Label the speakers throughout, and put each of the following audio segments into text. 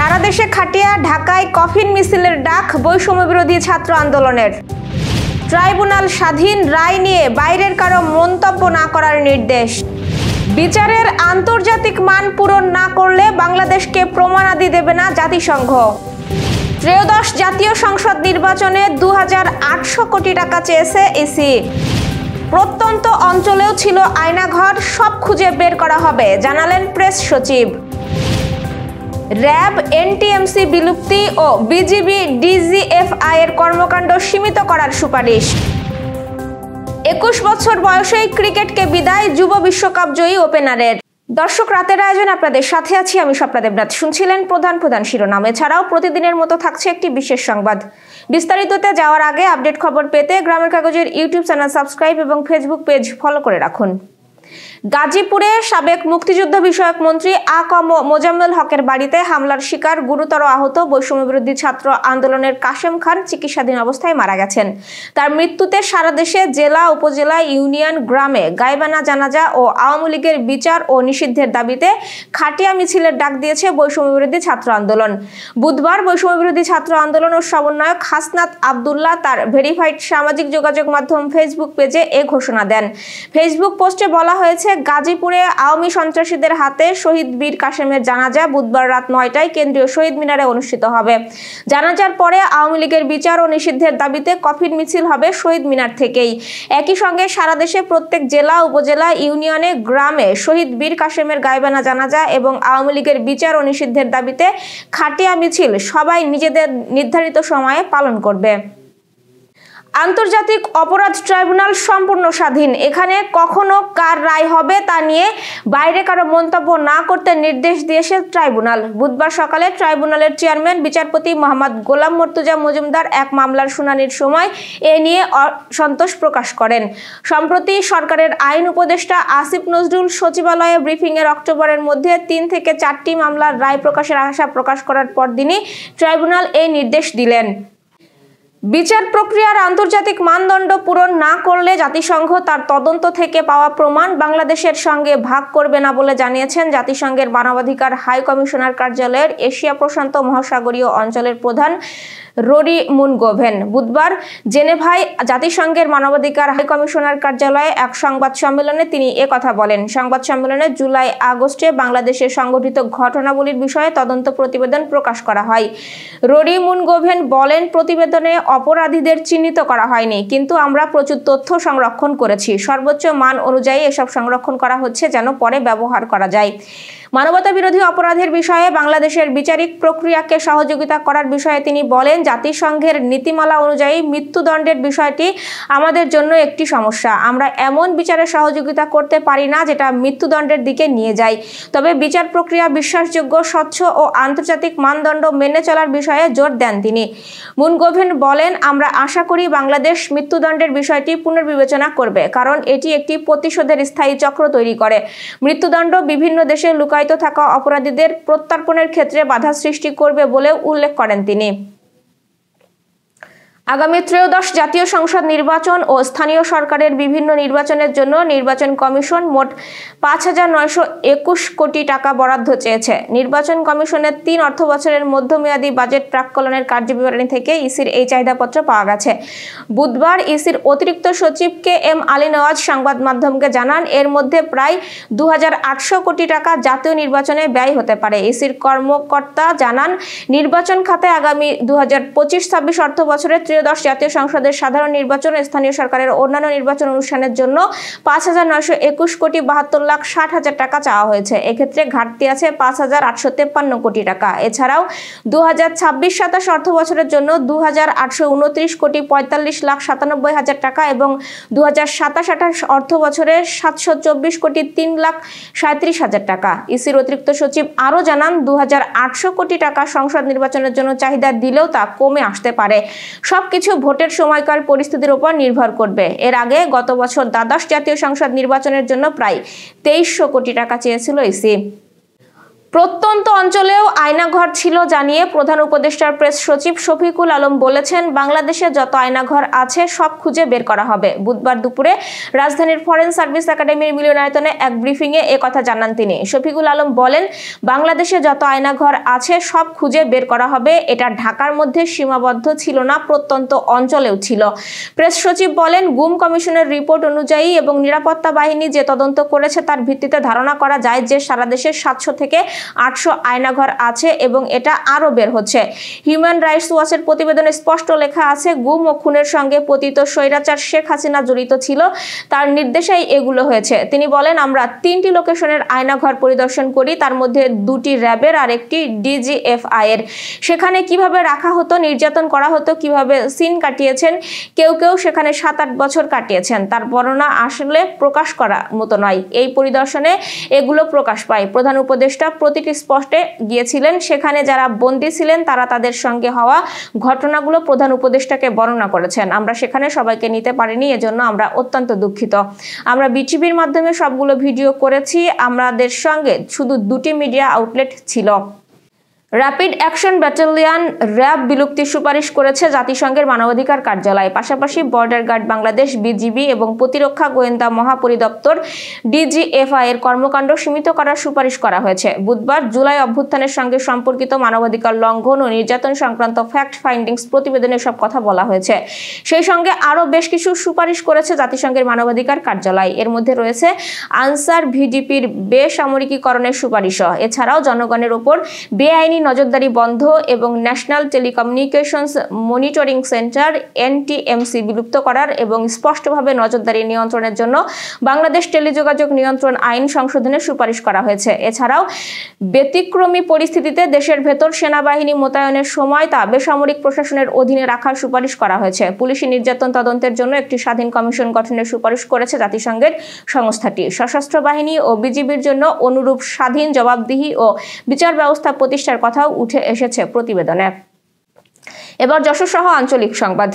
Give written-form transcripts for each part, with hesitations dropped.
Speaker 1: সারা দেশে খাটিয়া ঢাকায় কফিন মিছিলের ডাক বৈষম্য বিরোধী ছাত্র আন্দোলনের। ট্রাইব্যুনাল স্বাধীন রায় নিয়ে বাইরের কারো মন্তব্য না করার নির্দেশ। বিচারের আন্তর্জাতিক মান পূরণ না করলে বাংলাদেশকে প্রমাণাদি দেবে না জাতিসংঘ। ত্রয়োদশ জাতীয় সংসদ নির্বাচনে 2800 কোটি টাকা চেয়েছে ইসি। প্রত্যন্ত অঞ্চলেও ছিল আয়নাঘর, সব খুঁজে বের করা হবে জানালেন প্রেস সচিব। র্যাব, এনটিএমসি বিলুপ্তি ও বিজিবি ডিজিএফআই এর কর্মকাণ্ড সীমিত করার সুপারিশ। 21 বছর বয়সেই ক্রিকেটকে বিদায় যুব বিশ্বকাপ জয়ী ওপেনারের। দর্শক, রাতের আয়োজন আপনাদের সাথে আছি আমি স্বপ্না দেবনাথ। শুনছিলেন প্রধান শিরোনাম। এছাড়াও প্রতিদিনের মতো থাকছে একটি বিশেষ সংবাদ। বিস্তারিততে যাওয়ার আগে আপডেট খবর পেতে গ্রামের কাগজের ইউটিউব চ্যানেল সাবস্ক্রাইব এবং ফেসবুক পেজ ফলো করে রাখুন। গাজীপুরে সাবেক মুক্তিযুদ্ধ বিষয়ক মন্ত্রী মোজাম্মেল হকের বাড়িতে হামলার শিকার গুরুতর আহত বৈষম্য বিরোধী ছাত্র আন্দোলনের কাশেম খান চিকিৎসাধীন অবস্থায় মারা গেছেন। তার মৃত্যুতে সারা দেশে জেলা, উপজেলা, ইউনিয়ন, গ্রামে গায়বানা জানাজা ও আওয়ামী লীগের বিচার ও নিষিদ্ধের দাবিতে খাটিয়া মিছিলের ডাক দিয়েছে বৈষম্য বিরোধী ছাত্র আন্দোলন। বুধবার বৈষম্য বিরোধী ছাত্র আন্দোলন ও সমন্বয়ক হাসনাত আব্দুল্লাহ তার ভেরিফাইড সামাজিক যোগাযোগ মাধ্যম ফেসবুক পেজে এ ঘোষণা দেন। ফেসবুক পোস্টে বলা হয়েছে, গাজীপুরে আওয়ামী সন্ত্রাসীদের হাতে শহীদ বীর কাশেমের জানাজা বুধবার রাত 9টায় কেন্দ্রীয় শহীদ মিনারে অনুষ্ঠিত হবে। জানাজার পরে আওয়ামী লীগের বিচার ও নিষিদ্ধের দাবিতে কফিন মিছিল হবে শহীদ মিনার থেকেই। একই সঙ্গে সারা দেশে প্রত্যেক জেলা, উপজেলা, ইউনিয়নে, গ্রামে শহীদ বীর কাশেমের গায়বানা জানাজা এবং আওয়ামী লীগের বিচার ও নিষিদ্ধের দাবিতে খাটিয়া মিছিল সবাই নিজেদের নির্ধারিত সময়ে পালন করবে। আন্তর্জাতিক অপরাধ ট্রাইব্যুনাল সম্পূর্ণ স্বাধীন। এখানে কখনো কার রায় হবে তা নিয়ে বাইরে কারো মন্তব্য না করতে নির্দেশ দিয়েছে ট্রাইব্যুনাল। বুধবার সকালে ট্রাইব্যুনালের চেয়ারম্যান বিচারপতি মোহাম্মদ গোলাম মর্তুজা মজুমদার এক মামলার শুনানির সময় এ নিয়ে অসন্তোষ প্রকাশ করেন। সম্প্রতি সরকারের আইন উপদেষ্টা আসিফ নজরুল সচিবালয়ে ব্রিফিংয়ের অক্টোবরের মধ্যে 3 থেকে 4টি মামলার রায় প্রকাশের আশা প্রকাশ করার পরদিনই ট্রাইব্যুনাল এই নির্দেশ দিলেন। বিচার প্রক্রিয়ার আন্তর্জাতিক মানদণ্ড পূরণ না করলে জাতিসংঘ তার তদন্ত থেকে পাওয়া প্রমাণ বাংলাদেশের সঙ্গে ভাগ করবে না বলে জানিয়েছেন জাতিসংঘের মানবাধিকার হাই কমিশনার কার্যালয়ের এশিয়া প্রশান্ত মহাসাগরীয় অঞ্চলের প্রধান রোরি মুনগোভেন। বুধবার জেনেভায় জাতিসংঘের মানবাধিকার হাই কমিশনার কার্যালয়ে এক সংবাদ সম্মেলনে তিনি কথা বলেন। সংবাদ সম্মেলনে জুলাই-আগস্টে বাংলাদেশে সংঘটিত ঘটনাবলীর বিষয়ে তদন্ত প্রতিবেদন প্রকাশ করা হয়। রোরি মুনগোভেন বলেন, প্রতিবেদনে অপরাধীদের চিহ্নিত করা হয়নি, কিন্তু আমরা প্রচুর তথ্য সংরক্ষণ করেছি। সর্বোচ্চ মান অনুযায়ী এসব সংরক্ষণ করা হচ্ছে যেন পরে ব্যবহার করা যায়। মানবতা বিরোধী অপরাধের বিষয়ে বাংলাদেশের বিচারিক প্রক্রিয়াকে সহযোগিতা করার বিষয়ে তিনি বলেন, জাতিসংঘের নীতিমালা অনুযায়ী মৃত্যুদণ্ডের বিষয়টি আমাদের জন্য একটি সমস্যা। আমরা এমন বিচারে সহযোগিতা করতে পারি না যেটা মৃত্যুদণ্ডের দিকে নিয়ে যায়। তবে বিচার প্রক্রিয়া বিশ্বাসযোগ্য, স্বচ্ছ ও আন্তর্জাতিক মানদণ্ড মেনে চলার বিষয়ে জোর দেন তিনি। মুনগোভেন বলেন, আমরা আশা করি বাংলাদেশ মৃত্যুদণ্ডের বিষয়টি পুনর্বিবেচনা করবে, কারণ এটি একটি প্রতিশোধের স্থায়ী চক্র তৈরি করে। মৃত্যুদণ্ড বিভিন্ন দেশে লুকায়িত থাকা অপরাধীদের প্রত্যর্পণের ক্ষেত্রে বাধা সৃষ্টি করবে বলেও উল্লেখ করেন তিনি। আগামী ত্রয়োদশ জাতীয় সংসদ নির্বাচন ও স্থানীয় সরকারের বিভিন্ন নির্বাচনের জন্য নির্বাচন কমিশন মোট 5,921 কোটি টাকা বরাদ্দ চেয়েছে। নির্বাচন কমিশনের 3 অর্থবছরের মধ্যমেয়াদী বাজেট প্রাক্কলনের কার্যবিবরণী থেকে ইসির এই চাহিদাপত্র পাওয়া গেছে। বুধবার ইসির অতিরিক্ত সচিব KM আলী নওয়াজ সংবাদ মাধ্যমকে জানান, এর মধ্যে প্রায় 2,800 কোটি টাকা জাতীয় নির্বাচনে ব্যয় হতে পারে। ইসির কর্মকর্তা জানান, নির্বাচন খাতে আগামী 2025-26 অর্থ বছরে ত্রয়োদশ জাতীয় সংসদের সাধারণ নির্বাচন ও স্থানীয় সরকারের অন্যান্য নির্বাচন অনুষ্ঠানের জন্য 5,921 কোটি 72,60,000 টাকা চাওয়া হয়েছে। এক্ষেত্রে ঘাটতি আছে 5,853 কোটি টাকা। এছাড়াও 2026-27 অর্থ বছরের জন্য 2,829 কোটি 45,97,000 টাকা এবং 2027-28 অর্থ বছরে 724 কোটি 3,37,000 টাকা। ইসির অতিরিক্ত সচিব আরও জানান, 2,800 কোটি টাকা সংসদ নির্বাচনের জন্য চাহিদা দিলেও তা কমে আসতে পারে। সবকিছু ভোটের সময়কার পরিস্থিতির উপর নির্ভর করবে। এর আগে গত বছর দ্বাদশ জাতীয় সংসদ নির্বাচনের জন্য প্রায় 2,300 কোটি টাকা চেয়েছিল ইসি। প্রত্যন্ত অঞ্চলেও আয়নাঘর ছিল জানিয়ে প্রধান উপদেষ্টার প্রেস সচিব শফিকুল আলম বলেছেন, বাংলাদেশে যত আয়নাঘর আছে সব খুঁজে বের করা হবে। বুধবার দুপুরে রাজধানীর ফরেন সার্ভিস একাডেমির মিলনায়তনে এক ব্রিফিংয়ে কথা জানান তিনি। শফিকুল আলম বলেন, বাংলাদেশে যত আয়নাঘর আছে সব খুঁজে বের করা হবে। এটা ঢাকার মধ্যে সীমাবদ্ধ ছিল না, প্রত্যন্ত অঞ্চলেও ছিল। প্রেস সচিব বলেন, গুম কমিশনের রিপোর্ট অনুযায়ী এবং নিরাপত্তা বাহিনী যে তদন্ত করেছে তার ভিত্তিতে ধারণা করা যায় যে সারা দেশে 700 থেকে 800 আয়নাঘর আছে এবং এটা আরো বের হচ্ছে। হিউম্যান রাইটস ওয়াচের প্রতিবেদনে স্পষ্ট লেখা আছে, গুম ও খুনের সঙ্গে পতিত স্বৈরাচার শেখ হাসিনা জড়িত ছিল, তার নির্দেশেই এগুলো হয়েছে। তিনি বলেন, আমরা 3টি লোকেশনের আয়নাঘর পরিদর্শন করি, তার মধ্যে 2টি র্যাবের আর একটি ডিজিএফআই এর। সেখানে কিভাবে রাখা হতো, নির্যাতন করা হতো, কিভাবে সিন কাটিয়েছেন, কেউ কেউ সেখানে 7-8 বছর কাটিয়েছেন। তার বর্ণনা আসলে প্রকাশ করার মতো নয়। এই পরিদর্শনে এগুলো প্রকাশ পায়। প্রধান উপদেষ্টা প্রতিটি স্পটে গিয়েছিলেন, সেখানে যারা বন্দী ছিলেন তারা তাদের সঙ্গে হওয়া ঘটনাগুলো প্রধান উপদেষ্টাকে বর্ণনা করেছেন। আমরা সেখানে সবাইকে নিতে পারিনি, এজন্য আমরা অত্যন্ত দুঃখিত। আমরা বিটিভির মাধ্যমে সবগুলো ভিডিও করেছি। আমাদের সঙ্গে শুধু 2টি মিডিয়া আউটলেট ছিল। র্যাপিড অ্যাকশন ব্যাটালিয়ন র্যাব বিলুপ্তির সুপারিশ করেছে জাতিসংঘের মানবাধিকার কার্যালয়। পাশাপাশি বর্ডার গার্ড বাংলাদেশ বিজিবি এবং প্রতিরক্ষা গোয়েন্দা মহাপরিদপ্তর ডিজিএফআই এর কর্মকাণ্ড সীমিত করার সুপারিশ করা হয়েছে। বুধবার জুলাই অভ্যুত্থানের সঙ্গে সম্পর্কিত মানবাধিকার লঙ্ঘন ও নির্যাতন সংক্রান্ত ফ্যাক্ট ফাইন্ডিংস প্রতিবেদনে সব কথা বলা হয়েছে। সেই সঙ্গে আরও বেশ কিছু সুপারিশ করেছে জাতিসংঘের মানবাধিকার কার্যালয়। এর মধ্যে রয়েছে আনসার ভিডিপির বেসামরিকীকরণের সুপারিশও। এছাড়াও জনগণের ওপর বেআইনি নজরদারি বন্ধ এবং national telecommunications monitoring centre NTMC বিলুপ্ত করার এবং স্পষ্টভাবে নজরদারি নিয়ন্ত্রণের জন্য বাংলাদেশ টেলিযোগাযোগ নিয়ন্ত্রণ আইন সংশোধনের সুপারিশ করা হয়েছে। এছাড়াও ব্যতিক্রমী পরিস্থিতিতে দেশের ভেতর সেনাবাহিনী মোতায়েনের সময় তা বেসামরিক প্রশাসনের অধীনে রাখার সুপারিশ করা হয়েছে। পুলিশি নির্যাতন তদন্তের জন্য একটি স্বাধীন কমিশন গঠনের সুপারিশ করেছে জাতিসংঘের সংস্থাটি। সশস্ত্র বাহিনী ও বিজিবির জন্য অনুরূপ স্বাধীন, জবাবদিহি ও বিচার ব্যবস্থা প্রতিষ্ঠার কথাও উঠে এসেছে প্রতিবেদনে। এবার যশোর সহ আঞ্চলিক সংবাদ।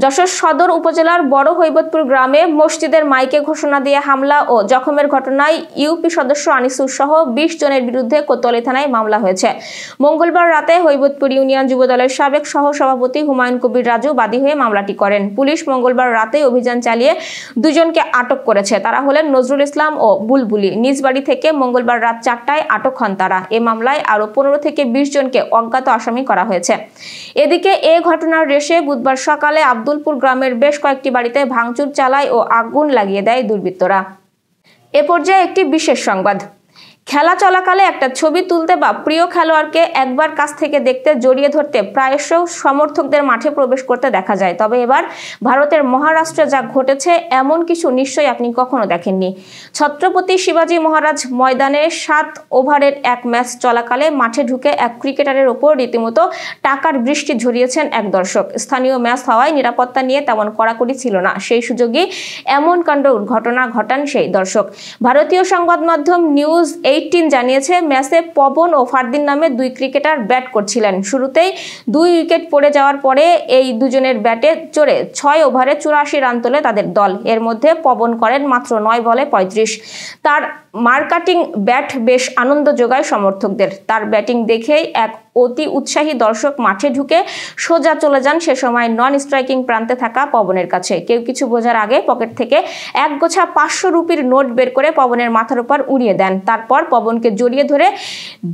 Speaker 1: যশোর সদর উপজেলার বড় হৈবতপুর গ্রামে মসজিদের মাইকে ঘোষণা দিয়ে হামলা ও জখমের ঘটনায় ইউপি সদস্য আনিসুর সহ 20 জনের বিরুদ্ধে কোতোয়ালি থানায় মামলা হয়েছে। মঙ্গলবার রাতে হৈবতপুর ইউনিয়ন যুবদলের সাবেক সহ-সভাপতি হুমায়ুন কবির রাজু বাদী হয়ে মামলাটি করেন। পুলিশ মঙ্গলবার রাতে অভিযান চালিয়ে 2 জনকে আটক করেছে। তারা হলেন নজরুল ইসলাম ও বুলবুলি। নিজ বাড়ি থেকে মঙ্গলবার রাত 4টায় আটক হন তারা। এ মামলায় আরও 15 থেকে 20 জনকে অজ্ঞাত আসামি করা হয়েছে। এদিকে এ ঘটনার রেশে বুধবার সকালে আব্দুলপুর গ্রামের বেশ কয়েকটি বাড়িতে ভাঙচুর চালায় ও আগুন লাগিয়ে দেয় দুর্বৃত্তরা। এ পর্যায়ে একটি বিশেষ সংবাদ। খেলা চলাকালে একটা ছবি তুলতে বা প্রিয় খেলোয়াড়কে একবার কাছ থেকে দেখতে, জড়িয়ে ধরতে প্রায়শ সমর্থকদের মাঠে প্রবেশ করতে দেখা যায়। তবে এবার ভারতের মহারাষ্ট্রে যা ঘটেছে এমন কিছু নিশ্চয়ই আপনি কখনো দেখেননি। ছত্রপতি শিবাজী মহারাজ ময়দানে 7 ওভারের এক ম্যাচ চলাকালে মাঠে ঢুকে এক ক্রিকেটারের ওপর রীতিমতো টাকার বৃষ্টি ঝরিয়েছেন এক দর্শক। স্থানীয় ম্যাচ হওয়ায় নিরাপত্তা নিয়ে তেমন কড়াকড়ি ছিল না। সেই সুযোগেই এমন কাণ্ড ঘটনা ঘটান সেই দর্শক। ভারতীয় সংবাদ মাধ্যম নিউজ 18 জানিয়েছে, ম্যাচে পবন ও ফারদিন নামে 2 ক্রিকেটার ব্যাট করছিলেন। শুরুতেই 2 উইকেট পড়ে যাওয়ার পরে এই দুজনের ব্যাটে চড়ে 6 ওভারে 84 রান তোলে তাদের দল। এর মধ্যে পবন করেন মাত্র 9 বলে 35। তার মারকাটিং ব্যাট বেশ আনন্দ যোগায় সমর্থকদের। তার ব্যাটিং দেখেই এক অতি উৎসাহী দর্শক মাঠে ঢুকে সোজা চলে যান সে সময় নন স্ট্রাইকিং প্রান্তে থাকা পবনের কাছে। কেউ কিছু বোঝার আগে পকেট থেকে এক গোছা 500 রুপির নোট বের করে পবনের মাথার উপর উড়িয়ে দেন। তারপর পবনকে জড়িয়ে ধরে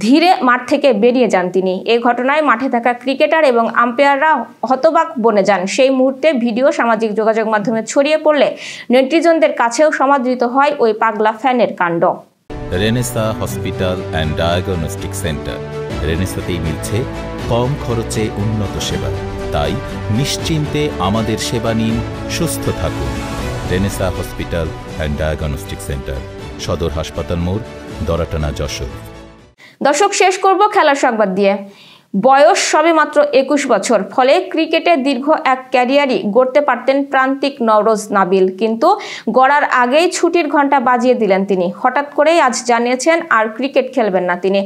Speaker 1: ধীরে মাঠ থেকে বেরিয়ে যান তিনি। এই ঘটনায় মাঠে থাকা ক্রিকেটার এবং আম্পায়াররা হতবাক বনে যান। সেই মুহূর্তে ভিডিও সামাজিক যোগাযোগ মাধ্যমে ছড়িয়ে পড়লে নেটিজনদের কাছেও সমাদৃত হয় ওই পাগলা ফ্যানের কাণ্ড।
Speaker 2: Renaissance hospital and diagnostic centre. রেনেসাতেই মিলছে কম খরচে উন্নত সেবা। তাই নিশ্চিন্তে আমাদের সেবা নিন, সুস্থ থাকুন। Renaissance hospital and diagnostic centre, সদর হাসপাতাল মোড়, দরাটানা, যশোর।
Speaker 1: দর্শক, শেষ করব খেলার সংবাদ দিয়ে। বয়স সবে মাত্র 21 বছর, ফলে ক্রিকেটে দীর্ঘ এক ক্যারিয়ারই গড়তে পারতেন প্রান্তিক নওরোজ নাবিল, কিন্তু গড়ার আগেই ছুটির ঘন্টা বাজিয়ে দিলেন তিনি। হঠাৎ করেই আজ জানিয়েছেন আর ক্রিকেট খেলবেন না তিনি।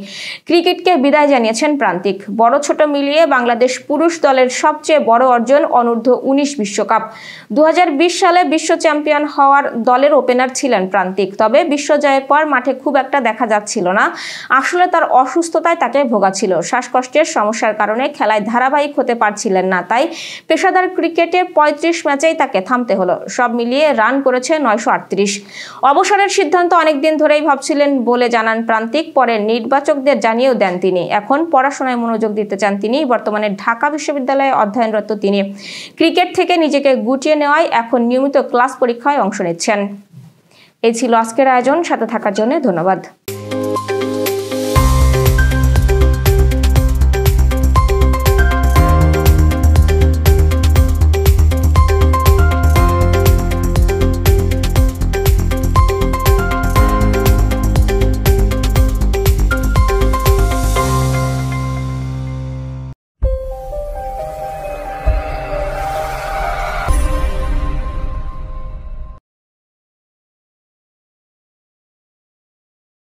Speaker 1: ক্রিকেটকে বিদায় জানিয়েছেন প্রান্তিক। বড় ছোট মিলিয়ে বাংলাদেশ পুরুষ দলের সবচেয়ে বড় অর্জন অনূর্ধ্ব 19 বিশ্বকাপ। 2020 সালে বিশ্ব চ্যাম্পিয়ন হওয়ার দলের ওপেনার ছিলেন প্রান্তিক, তবে বিশ্বজয়ের পর মাঠে খুব একটা দেখা যাচ্ছিল না। আসলে তার অসুস্থতায় তাকে ভোগাচ্ছিল। শ্বাসকষ্টের সমস্যার কারণে খেলায় ধারাবাহিক হতে পারছিলেন না, তাই পেশাদার ক্রিকেটে 35 ম্যাচেই তাকে থামতে হলো। সব মিলিয়ে রান করেছে 938। অবসরের সিদ্ধান্ত অনেকদিন ধরেই ভাবছিলেন বলে জানান প্রান্তিক। পরে নির্বাচকদের জানিয়েও দেন তিনি। এখন পড়াশোনায় মনোযোগ দিতে চান তিনি। বর্তমানে ঢাকা বিশ্ববিদ্যালয়ে অধ্যয়নরত তিনি। ক্রিকেট থেকে নিজেকে গুটিয়ে নেওয়ায় এখন নিয়মিত ক্লাস পরীক্ষায় অংশ নিচ্ছেন। এই ছিল আজকের আয়োজন। সাথে থাকার জন্য ধন্যবাদ।